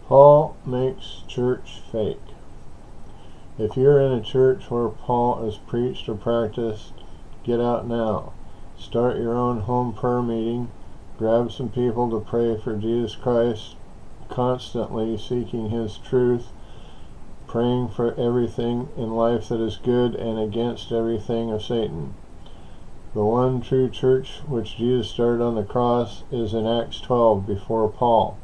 Paul makes church fake. If you're in a church where Paul is preached or practiced, get out now. Start your own home prayer meeting. Grab some people to pray for Jesus Christ, constantly seeking His truth, praying for everything in life that is good and against everything of Satan. The one true church which Jesus started on the cross is in Acts 12 before Paul.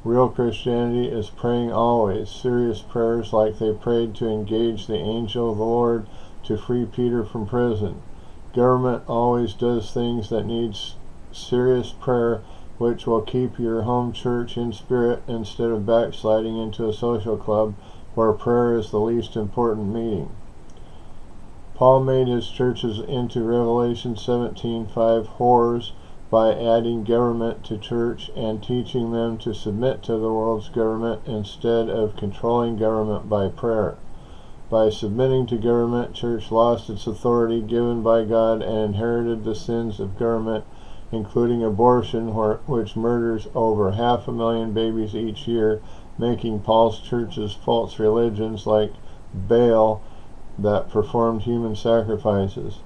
Real Christianity is praying always, serious prayers like they prayed to engage the angel of the Lord to free Peter from prison. Government always does things that need serious prayer, which will keep your home church in spirit instead of backsliding into a social club where prayer is the least important meeting. Paul made his churches into Revelation 17:5 whores by adding government to church and teaching them to submit to the world's government instead of controlling government by prayer. By submitting to government, church lost its authority given by God and inherited the sins of government, including abortion, which murders over 500,000 babies each year, making Paul's churches false religions like Baal that performed human sacrifices.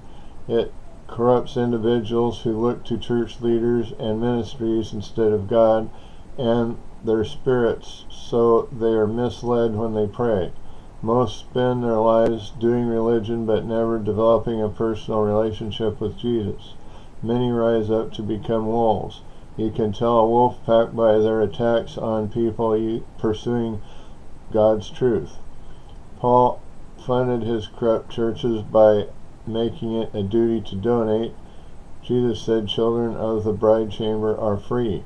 It corrupts individuals who look to church leaders and ministries instead of God and their spirits, so they are misled when they pray. Most spend their lives doing religion but never developing a personal relationship with Jesus. Many rise up to become wolves. You can tell a wolf pack by their attacks on people pursuing God's truth. Paul funded his corrupt churches by making it a duty to donate. Jesus said children of the bride chamber are free.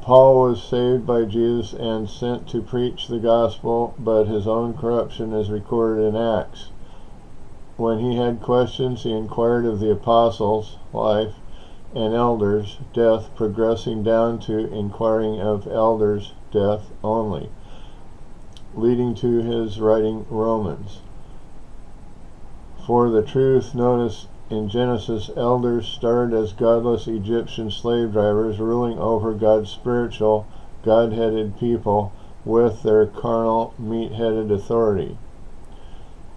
Paul was saved by Jesus and sent to preach the gospel, but his own corruption is recorded in Acts. When he had questions, he inquired of the apostles' life and elders' death, progressing down to inquiring of elders' death only, leading to his writing Romans. For the truth, notice in Genesis, elders started as godless Egyptian slave drivers ruling over God's spiritual, God-headed people with their carnal, meat-headed authority,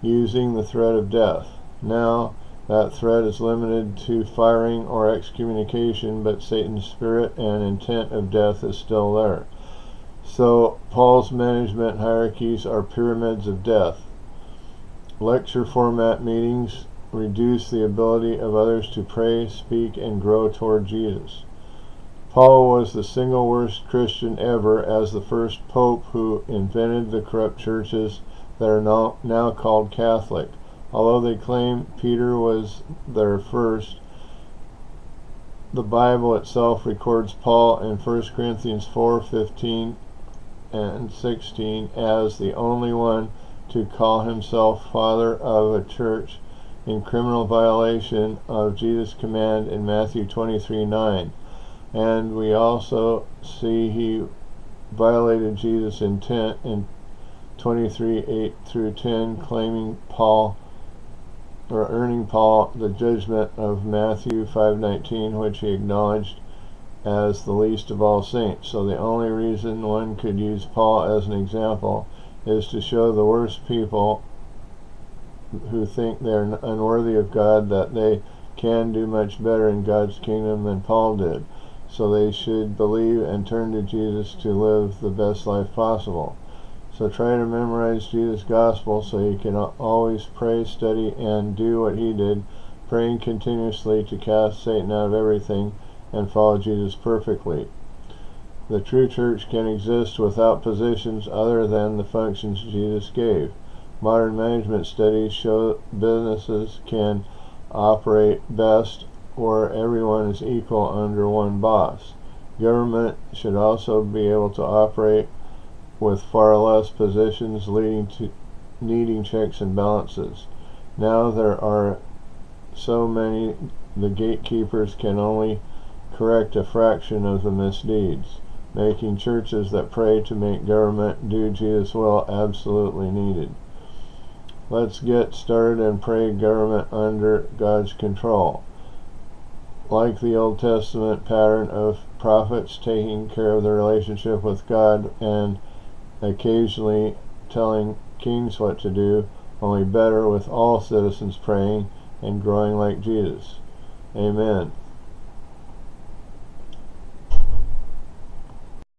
using the threat of death. Now, that threat is limited to firing or excommunication, but Satan's spirit and intent of death is still there. So, Paul's management hierarchies are pyramids of death. Lecture format meetings reduce the ability of others to pray, speak, and grow toward Jesus. Paul was the single worst Christian ever as the first pope who invented the corrupt churches that are now called Catholic. Although they claim Peter was their first, the Bible itself records Paul in 1 Corinthians 4:15 and 16 as the only one to call himself father of a church in criminal violation of Jesus' command in Matthew 23:9. And we also see he violated Jesus' intent in 23:8-10, claiming Paul, or earning Paul the judgment of Matthew 5:19, which he acknowledged as the least of all saints. So the only reason one could use Paul as an example is to show the worst people who think they're unworthy of God that they can do much better in God's kingdom than Paul did. So they should believe and turn to Jesus to live the best life possible. So try to memorize Jesus' gospel so you can always pray, study, and do what he did, praying continuously to cast Satan out of everything and follow Jesus perfectly. The true church can exist without positions other than the functions Jesus gave. Modern management studies show businesses can operate best where everyone is equal under one boss. Government should also be able to operate with far less positions, leading to needing checks and balances. Now there are so many, the gatekeepers can only correct a fraction of the misdeeds, making churches that pray to make government do Jesus' will absolutely needed. Let's get started and pray government under God's control. Like the Old Testament pattern of prophets taking care of their relationship with God and occasionally telling kings what to do, only better with all citizens praying and growing like Jesus. Amen.